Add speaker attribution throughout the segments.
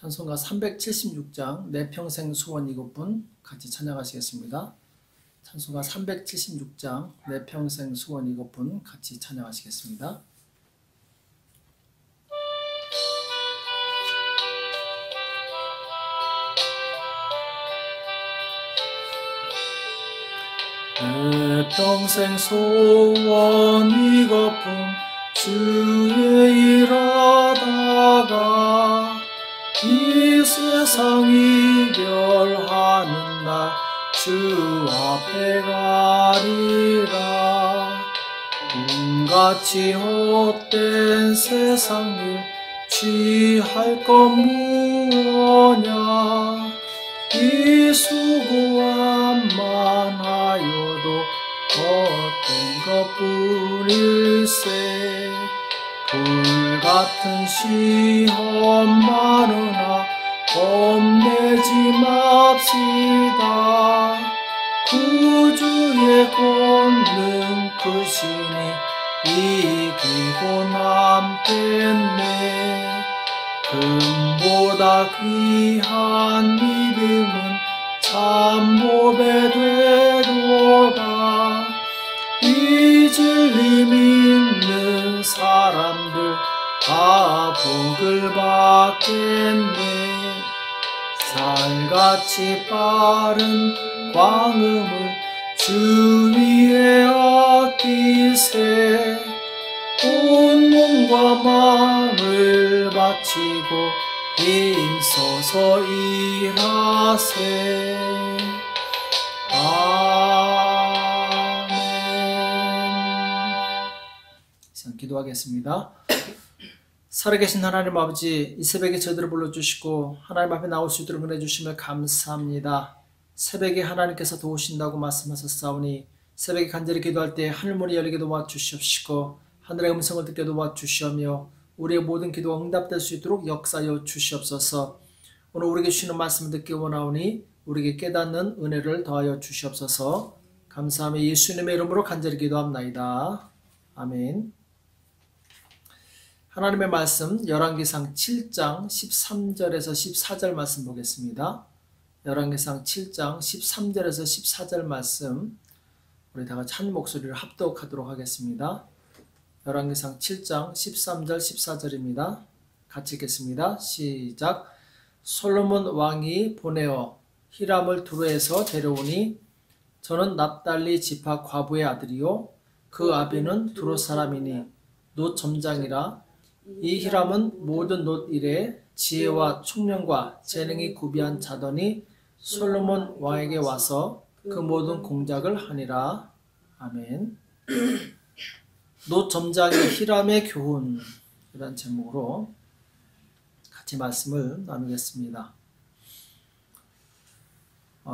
Speaker 1: 찬송가 376장 내 평생 소원 이것뿐 같이 찬양하시겠습니다. 찬송가 376장 내 평생 소원 이것뿐 같이 찬양하시겠습니다. 내 평생 소원 이것뿐 주의 일하다가 이 세상 이별하는 날 주 앞에 가리라. 꿈같이 헛된 세상 일 취할 것 무엇냐. 이 수고함만 하여도 헛된 것뿐일세. 불같은 시험 많으나 겁내지 맙시다. 구주의 권능 크시니 이기고 남겠네. 금보다 귀한 믿음은 참보배 되도다. 이 진리 믿는 사람들 다 복을 받겠네. 살같이 빠른 광음을 주 위에 아끼세. 온 몸과 마음을 바치고 힘써서 일하세. 아멘. 기도하겠습니다. 살아계신 하나님 아버지, 이 새벽에 저희들을 불러주시고 하나님 앞에 나올 수 있도록 은혜 주심을 감사합니다. 새벽에 하나님께서 도우신다고 말씀하셨사오니 새벽에 간절히 기도할 때 하늘문이 열리게 도와주시옵시고 하늘의 음성을 듣게 도와주시오며 우리의 모든 기도가 응답될 수 있도록 역사하여 주시옵소서. 오늘 우리에게 주시는 말씀을 듣기 원하오니 우리에게 깨닫는 은혜를 더하여 주시옵소서. 감사하며 예수님의 이름으로 간절히 기도합나이다. 아멘. 하나님의 말씀 열왕기상 7장 13절에서 14절 말씀 보겠습니다. 열왕기상 7장 13절에서 14절 말씀 우리 다 같이 한 목소리를 합독하도록 하겠습니다. 열왕기상 7장 13절 14절입니다. 같이 읽겠습니다. 시작. 솔로몬 왕이 보내어 히람을 두로에서 데려오니 저는 납달리 지파 과부의 아들이요 그 아비는 두로 사람이니 놋 점장이라. 이 히람은 모든 놋 일에 지혜와 총명과 재능이 구비한 자더니 솔로몬 왕에게 와서 그 모든 공작을 하니라. 아멘. 놋 점장의 히람의 교훈, 이런 제목으로 같이 말씀을 나누겠습니다.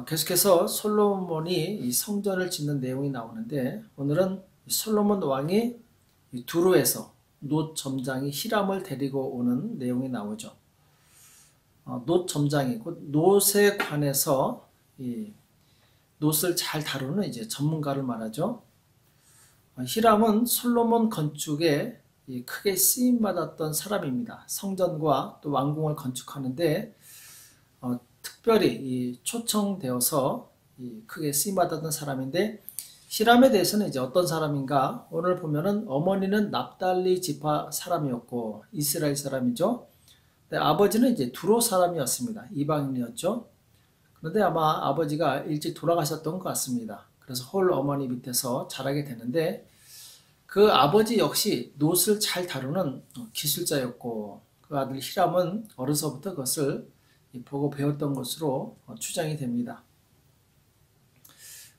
Speaker 1: 계속해서 솔로몬이 이 성전을 짓는 내용이 나오는데 오늘은 솔로몬 왕이 두로에서 놋 점장이 히람을 데리고 오는 내용이 나오죠. 놋 점장이 곧 놋에 관해서 이 놋을 잘 다루는 이제 전문가를 말하죠. 히람은 솔로몬 건축에 크게 쓰임받았던 사람입니다. 성전과 또 왕궁을 건축하는데 특별히 초청되어서 크게 쓰임받았던 사람인데 히람에 대해서는 이제 어떤 사람인가? 오늘 보면은 어머니는 납달리 지파 사람이었고 이스라엘 사람이죠. 아버지는 이제 두로 사람이었습니다. 이방인이었죠. 그런데 아마 아버지가 일찍 돌아가셨던 것 같습니다. 그래서 홀 어머니 밑에서 자라게 되는데 그 아버지 역시 놋을 잘 다루는 기술자였고 그 아들 히람은 어려서부터 그것을 보고 배웠던 것으로 추정이 됩니다.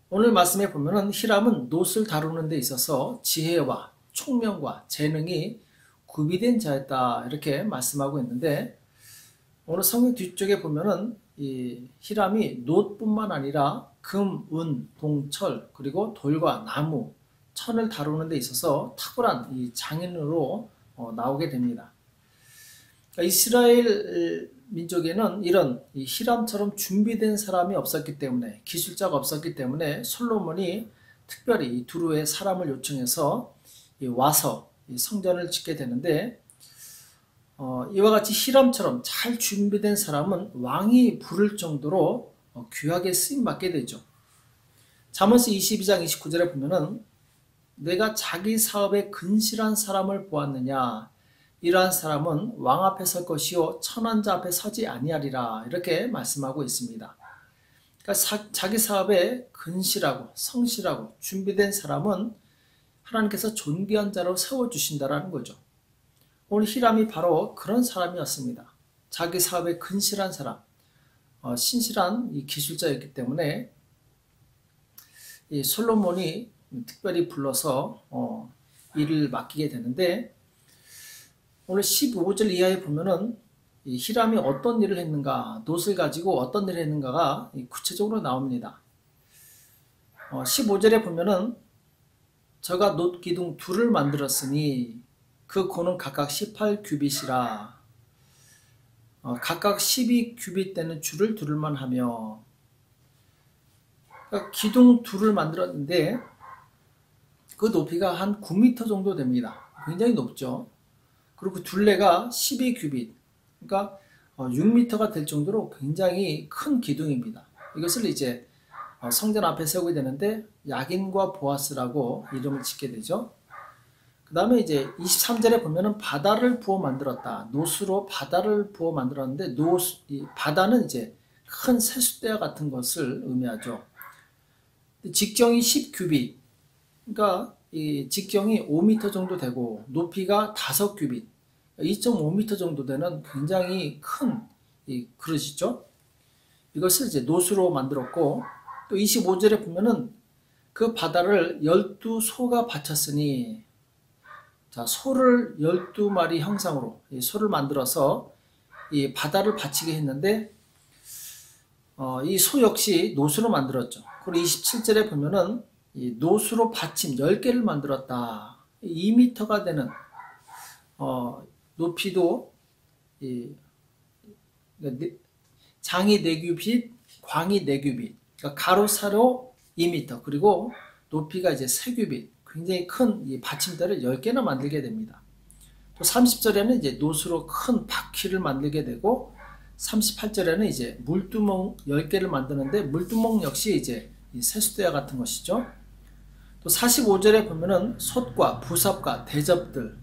Speaker 1: 오늘 말씀에 보면은 히람은 놋을 다루는 데 있어서 지혜와 총명과 재능이 구비된 자였다 이렇게 말씀하고 있는데 오늘 성경 뒤쪽에 보면은 이 히람이 놋뿐만 아니라 금, 은, 동, 철 그리고 돌과 나무, 천을 다루는 데 있어서 탁월한 이 장인으로 나오게 됩니다. 그러니까 이스라엘 민족에는 이런 히람처럼 준비된 사람이 없었기 때문에 기술자가 없었기 때문에 솔로몬이 특별히 이 두루의 사람을 요청해서 와서 이 성전을 짓게 되는데 이와 같이 히람처럼 잘 준비된 사람은 왕이 부를 정도로 귀하게 쓰임받게 되죠. 잠언서 22장 29절에 보면은 내가 자기 사업에 근실한 사람을 보았느냐, 이러한 사람은 왕 앞에 설 것이요 천한 자 앞에 서지 아니하리라, 이렇게 말씀하고 있습니다. 그러니까 자기 사업에 근실하고 성실하고 준비된 사람은 하나님께서 존귀한 자로 세워주신다라는 거죠. 오늘 히람이 바로 그런 사람이었습니다. 자기 사업에 근실한 사람, 신실한 이 기술자였기 때문에 이 솔로몬이 특별히 불러서 일을 맡기게 되는데, 오늘 15절 이하에 보면은 이 히람이 어떤 일을 했는가, 놋을 가지고 어떤 일을 했는가가 구체적으로 나옵니다. 15절에 보면은 저가 놋 기둥 둘을 만들었으니 그 고는 각각 18규빗이라, 각각 12규빗 되는 줄을 두를만 하며, 그러니까 기둥 둘을 만들었는데 그 높이가 한 9m 정도 됩니다. 굉장히 높죠. 그리고 그 둘레가 12규빗, 그러니까 6m가 될 정도로 굉장히 큰 기둥입니다. 이것을 이제 성전 앞에 세우게 되는데 야긴과 보아스라고 이름을 짓게 되죠. 그 다음에 이제 23절에 보면은 바다를 부어 만들었다. 놋으로 바다를 부어 만들었는데, 이 바다는 이제 큰 세숫대와 같은 것을 의미하죠. 직경이 10규빗, 그러니까 이 직경이 5m 정도 되고 높이가 5규빗, 2.5m 정도 되는 굉장히 큰 이 그릇이죠. 이것을 이제 놋으로 만들었고, 또 25절에 보면은 그 바다를 12소가 바쳤으니, 자, 소를 12마리 형상으로 이 소를 만들어서 이 바다를 바치게 했는데, 이 소 역시 놋으로 만들었죠. 그리고 27절에 보면은 이 놋으로 받침 10개를 만들었다. 2m가 되는 높이도 장이 4규빗, 광이 4규빗, 그러니까 가로 세로 2m, 그리고 높이가 이제 3규빗, 굉장히 큰 이 받침대를 10개나 만들게 됩니다. 또 30절에는 이제 놋으로 큰 바퀴를 만들게 되고, 38절에는 이제 물두멍 10개를 만드는데 물두멍 역시 이제 이 세숫대와 같은 것이죠. 또 45절에 보면은 솥과 부섭과 대접들,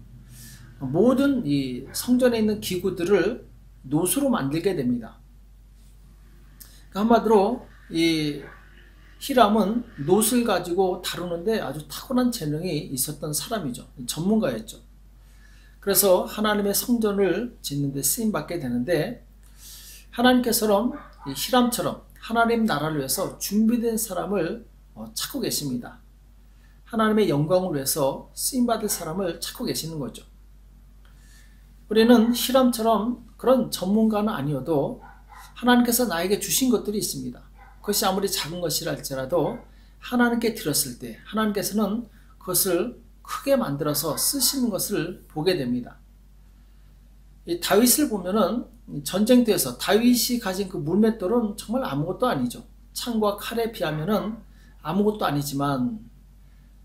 Speaker 1: 모든 이 성전에 있는 기구들을 놋으로 만들게 됩니다. 한마디로 이 히람은 놋을 가지고 다루는데 아주 탁월한 재능이 있었던 사람이죠. 전문가였죠. 그래서 하나님의 성전을 짓는 데 쓰임받게 되는데, 하나님께서는 히람처럼 하나님 나라를 위해서 준비된 사람을 찾고 계십니다. 하나님의 영광을 위해서 쓰임받을 사람을 찾고 계시는 거죠. 우리는 히람처럼 그런 전문가는 아니어도 하나님께서 나에게 주신 것들이 있습니다. 그것이 아무리 작은 것이라 할지라도 하나님께 드렸을 때 하나님께서는 그것을 크게 만들어서 쓰시는 것을 보게 됩니다. 이 다윗을 보면은 전쟁터에서 다윗이 가진 그 물맷돌은 정말 아무것도 아니죠. 창과 칼에 비하면은 아무것도 아니지만,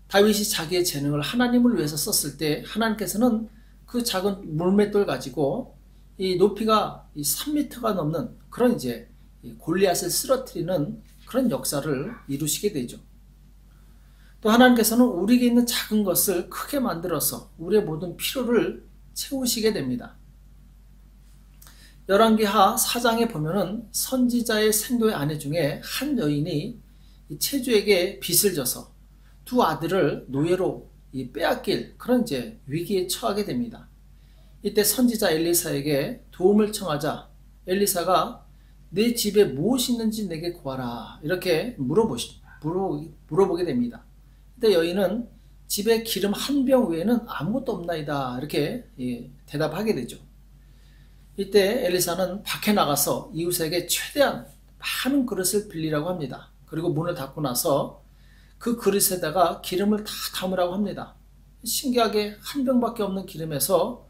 Speaker 1: 다윗이 자기의 재능을 하나님을 위해서 썼을 때 하나님께서는 그 작은 물맷돌 가지고 이 높이가 3m가 넘는 그런 이제 골리앗을 쓰러뜨리는 그런 역사를 이루시게 되죠. 또 하나님께서는 우리에게 있는 작은 것을 크게 만들어서 우리의 모든 필요를 채우시게 됩니다. 열왕기하 4장에 보면은 선지자의 생도의 아내 중에 한 여인이 체주에게 빚을 져서 두 아들을 노예로 빼앗길 그런 이제 위기에 처하게 됩니다. 이때 선지자 엘리사에게 도움을 청하자 엘리사가 내 집에 무엇이 있는지 내게 구하라, 이렇게 물어보게 됩니다. 이때 여인은 집에 기름 한 병 외에는 아무것도 없나이다, 이렇게 대답하게 되죠. 이때 엘리사는 밖에 나가서 이웃에게 최대한 많은 그릇을 빌리라고 합니다. 그리고 문을 닫고 나서 그 그릇에다가 기름을 다 담으라고 합니다. 신기하게 한 병밖에 없는 기름에서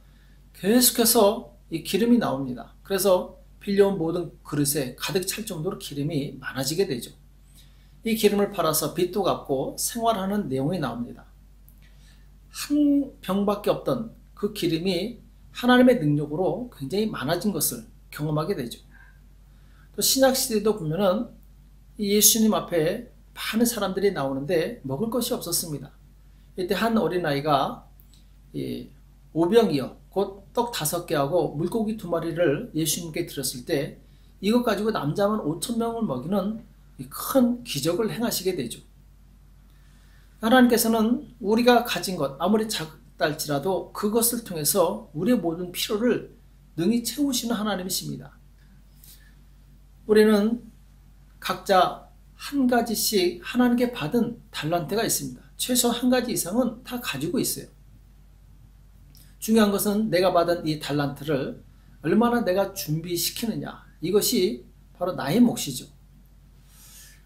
Speaker 1: 계속해서 이 기름이 나옵니다. 그래서 빌려온 모든 그릇에 가득 찰 정도로 기름이 많아지게 되죠. 이 기름을 팔아서 빚도 갚고 생활하는 내용이 나옵니다. 한 병밖에 없던 그 기름이 하나님의 능력으로 굉장히 많아진 것을 경험하게 되죠. 또 신약시대도 보면은 예수님 앞에 많은 사람들이 나오는데 먹을 것이 없었습니다. 이때 한 어린아이가 오병이어 곧 떡 5개하고 물고기 2마리를 예수님께 드렸을 때 이것 가지고 남자만 5,000명을 먹이는 큰 기적을 행하시게 되죠. 하나님께서는 우리가 가진 것 아무리 작다 할지라도 그것을 통해서 우리의 모든 필요를 능히 채우시는 하나님이십니다. 우리는 각자 한 가지씩 하나님께 받은 달란트가 있습니다. 최소 한 가지 이상은 다 가지고 있어요. 중요한 것은 내가 받은 이 달란트를 얼마나 내가 준비시키느냐, 이것이 바로 나의 몫이죠.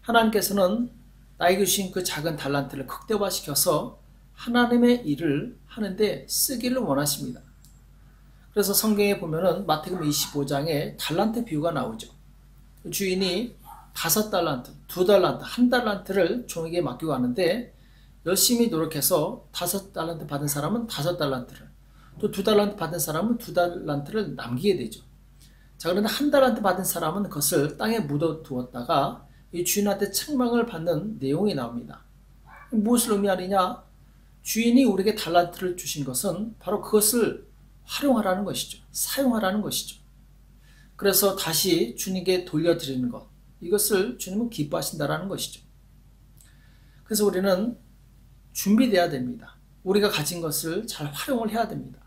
Speaker 1: 하나님께서는 나에게 주신 그 작은 달란트를 극대화시켜서 하나님의 일을 하는데 쓰기를 원하십니다. 그래서 성경에 보면은 마태복음 25장에 달란트 비유가 나오죠. 주인이 5달란트, 2달란트, 1달란트를 종에게 맡기고 가는데 열심히 노력해서 5달란트 받은 사람은 5달란트를, 또 2달란트 받은 사람은 2달란트를 남기게 되죠. 자, 그런데 1달란트 받은 사람은 그것을 땅에 묻어두었다가 이 주인한테 책망을 받는 내용이 나옵니다. 무엇을 의미하느냐? 주인이 우리에게 달란트를 주신 것은 바로 그것을 활용하라는 것이죠. 사용하라는 것이죠. 그래서 다시 주님께 돌려드리는 것, 이것을 주님은 기뻐하신다라는 것이죠. 그래서 우리는 준비되어야 됩니다. 우리가 가진 것을 잘 활용을 해야 됩니다.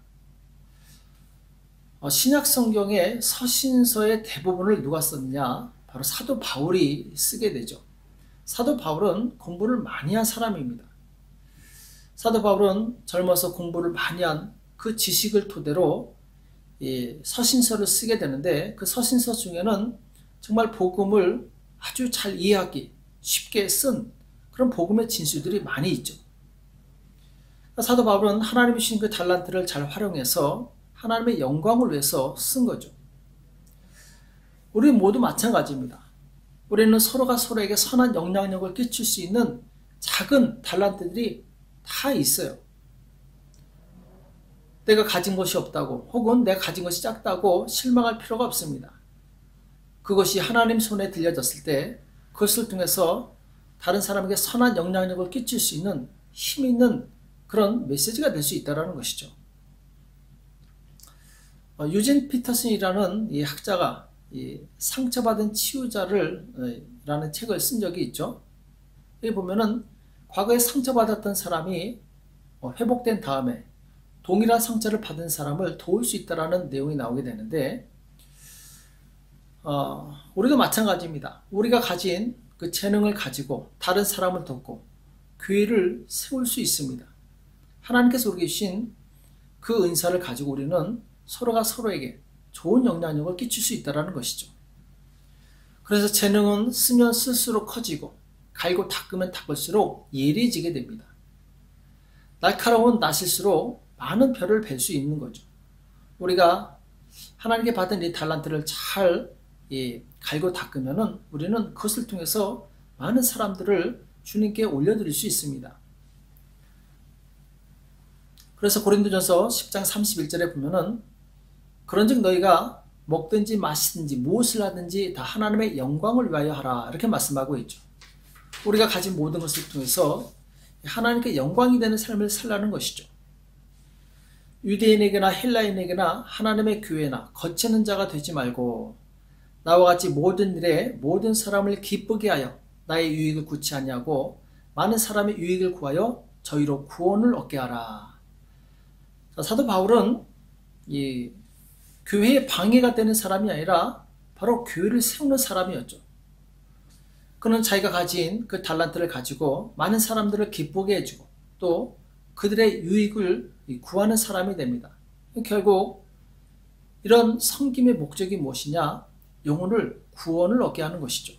Speaker 1: 신약 성경의 서신서의 대부분을 누가 썼느냐? 바로 사도 바울이 쓰게 되죠. 사도 바울은 공부를 많이 한 사람입니다. 사도 바울은 젊어서 공부를 많이 한 그 지식을 토대로 서신서를 쓰게 되는데 그 서신서 중에는 정말 복음을 아주 잘 이해하기 쉽게 쓴 그런 복음의 진수들이 많이 있죠. 사도 바울은 하나님이 주신 그 달란트를 잘 활용해서 하나님의 영광을 위해서 쓴 거죠. 우리 모두 마찬가지입니다. 우리는 서로가 서로에게 선한 영향력을 끼칠 수 있는 작은 달란트들이 다 있어요. 내가 가진 것이 없다고 혹은 내가 가진 것이 작다고 실망할 필요가 없습니다. 그것이 하나님 손에 들려졌을 때 그것을 통해서 다른 사람에게 선한 영향력을 끼칠 수 있는 힘 있는 그런 메시지가 될 수 있다는 것이죠. 유진 피터슨이라는 이 학자가 이 상처받은 치유자를 라는 책을 쓴 적이 있죠. 여기 보면은 과거에 상처받았던 사람이 회복된 다음에 동일한 상처를 받은 사람을 도울 수 있다는 내용이 나오게 되는데 우리도 마찬가지입니다. 우리가 가진 그 재능을 가지고 다른 사람을 돕고 교회를 세울 수 있습니다. 하나님께서 우리에게 주신 그 은사를 가지고 우리는 서로가 서로에게 좋은 영향력을 끼칠 수 있다는 것이죠. 그래서 재능은 쓰면 쓸수록 커지고 갈고 닦으면 닦을수록 예리해지게 됩니다. 날카로운 낫일수록 많은 별을 뵐 수 있는 거죠. 우리가 하나님께 받은 이 달란트를 잘 갈고 닦으면은 우리는 그것을 통해서 많은 사람들을 주님께 올려드릴 수 있습니다. 그래서 고린도전서 10장 31절에 보면은 그런즉 너희가 먹든지 마시든지 무엇을 하든지 다 하나님의 영광을 위하여 하라, 이렇게 말씀하고 있죠. 우리가 가진 모든 것을 통해서 하나님께 영광이 되는 삶을 살라는 것이죠. 유대인에게나 헬라인에게나 하나님의 교회나 거치는 자가 되지 말고 나와 같이 모든 일에 모든 사람을 기쁘게 하여 나의 유익을 구치 아니하고 많은 사람의 유익을 구하여 저희로 구원을 얻게 하라. 사도 바울은 이 교회의 방해가 되는 사람이 아니라 바로 교회를 세우는 사람이었죠. 그는 자기가 가진 그 달란트를 가지고 많은 사람들을 기쁘게 해주고 또 그들의 유익을 구하는 사람이 됩니다. 결국 이런 섬김의 목적이 무엇이냐? 영혼을 구원을 얻게 하는 것이죠.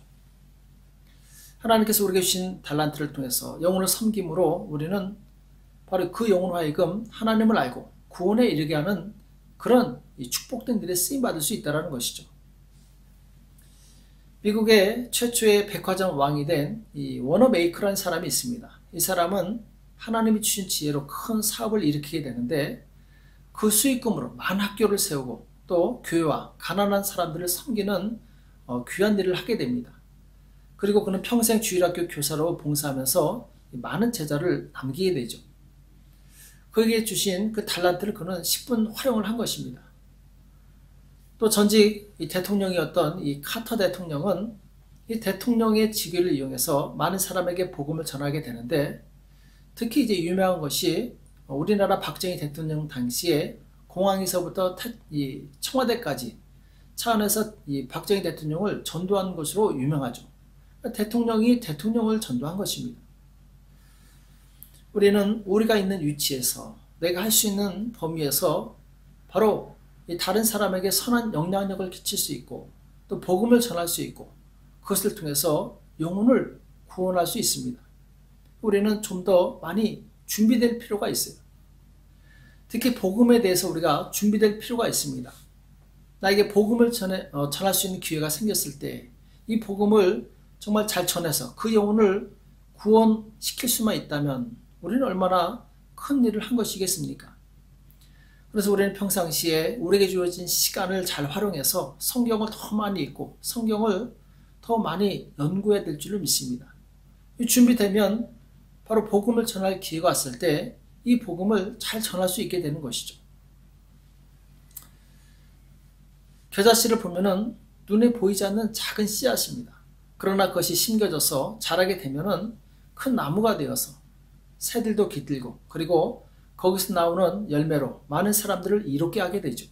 Speaker 1: 하나님께서 우리에게 주신 달란트를 통해서 영혼을 섬김으로 우리는 바로 그 영혼 하여금 하나님을 알고 구원에 이르게 하는 그런 축복된 일에 쓰임받을 수 있다는 것이죠. 미국의 최초의 백화점 왕이 된 이 워너 메이커라는 사람이 있습니다. 이 사람은 하나님이 주신 지혜로 큰 사업을 일으키게 되는데 그 수익금으로 많은 학교를 세우고 또 교회와 가난한 사람들을 섬기는 귀한 일을 하게 됩니다. 그리고 그는 평생 주일학교 교사로 봉사하면서 많은 제자를 남기게 되죠. 그에게 주신 그 달란트를 그는 10분 활용을 한 것입니다. 또 전직 대통령이었던 이 카터 대통령은 이 대통령의 직위를 이용해서 많은 사람에게 복음을 전하게 되는데, 특히 이제 유명한 것이 우리나라 박정희 대통령 당시에 공항에서부터 이 청와대까지 차 안에서 이 박정희 대통령을 전도한 것으로 유명하죠. 대통령이 대통령을 전도한 것입니다. 우리는 우리가 있는 위치에서 내가 할 수 있는 범위에서 바로 이 다른 사람에게 선한 영향력을 끼칠 수 있고 또 복음을 전할 수 있고 그것을 통해서 영혼을 구원할 수 있습니다. 우리는 좀 더 많이 준비될 필요가 있어요. 특히 복음에 대해서 우리가 준비될 필요가 있습니다. 나에게 복음을 전할 수 있는 기회가 생겼을 때 이 복음을 정말 잘 전해서 그 영혼을 구원시킬 수만 있다면 우리는 얼마나 큰 일을 한 것이겠습니까? 그래서 우리는 평상시에 우리에게 주어진 시간을 잘 활용해서 성경을 더 많이 읽고 성경을 더 많이 연구해야 될 줄을 믿습니다. 준비되면 바로 복음을 전할 기회가 왔을 때 이 복음을 잘 전할 수 있게 되는 것이죠. 겨자씨를 보면은 눈에 보이지 않는 작은 씨앗입니다. 그러나 그것이 심겨져서 자라게 되면은 큰 나무가 되어서 새들도 깃들고 그리고 거기서 나오는 열매로 많은 사람들을 이롭게 하게 되죠.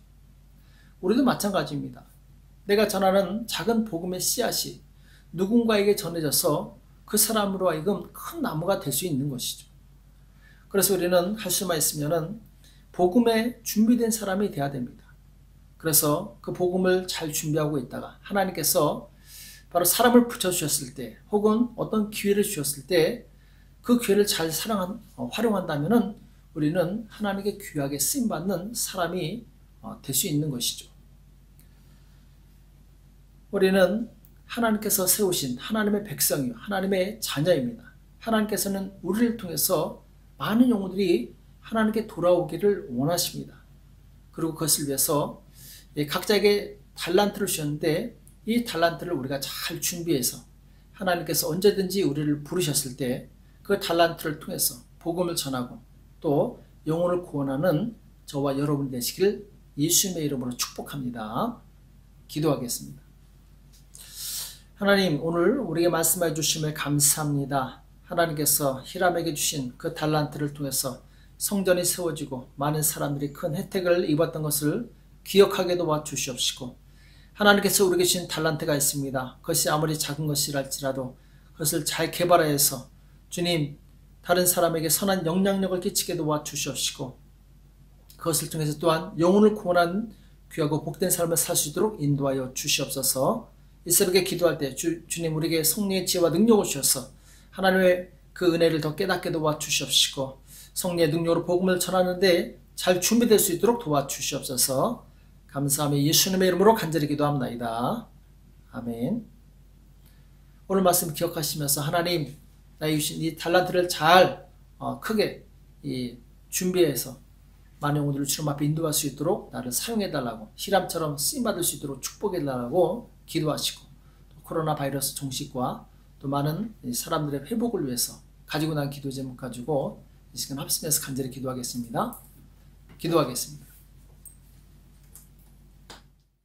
Speaker 1: 우리도 마찬가지입니다. 내가 전하는 작은 복음의 씨앗이 누군가에게 전해져서 그 사람으로 하여금 큰 나무가 될 수 있는 것이죠. 그래서 우리는 할 수만 있으면은 복음에 준비된 사람이 되어야 됩니다. 그래서 그 복음을 잘 준비하고 있다가 하나님께서 바로 사람을 붙여주셨을 때 혹은 어떤 기회를 주셨을 때 그 기회를 잘 활용한다면은 우리는 하나님께 귀하게 쓰임받는 사람이 될 수 있는 것이죠. 우리는 하나님께서 세우신 하나님의 백성이요 하나님의 자녀입니다. 하나님께서는 우리를 통해서 많은 영혼들이 하나님께 돌아오기를 원하십니다. 그리고 그것을 위해서 각자에게 달란트를 주셨는데 이 달란트를 우리가 잘 준비해서 하나님께서 언제든지 우리를 부르셨을 때 그 달란트를 통해서 복음을 전하고 또 영혼을 구원하는 저와 여러분이 되시기를 예수님의 이름으로 축복합니다. 기도하겠습니다. 하나님, 오늘 우리에게 말씀해 주심을 감사합니다. 하나님께서 히람에게 주신 그 달란트를 통해서 성전이 세워지고 많은 사람들이 큰 혜택을 입었던 것을 기억하게 도와주시옵시고, 하나님께서 우리에게 주신 달란트가 있습니다. 그것이 아무리 작은 것이랄지라도 그것을 잘 개발해서 주님, 다른 사람에게 선한 영향력을 끼치게 도와주시옵시고 그것을 통해서 또한 영혼을 구원한 귀하고 복된 삶을 살 수 있도록 인도하여 주시옵소서. 이 새벽에 기도할 때 주님 우리에게 성령의 지혜와 능력을 주셔서 하나님의 그 은혜를 더 깨닫게 도와주시옵시고 성령의 능력으로 복음을 전하는데 잘 준비될 수 있도록 도와주시옵소서. 감사하며 예수님의 이름으로 간절히 기도합나이다. 아멘. 오늘 말씀 기억하시면서 하나님 나에게 주신 이 달란트를 잘 크게 준비해서 많은 영혼들을 주님 앞에 인도할 수 있도록 나를 사용해달라고 히람처럼 쓰임받을 수 있도록 축복해달라고 기도하시고 또 코로나 바이러스 종식과 또 많은 사람들의 회복을 위해서 가지고 난 기도 제목 가지고 이 시간 합심해서 간절히 기도하겠습니다. 기도하겠습니다.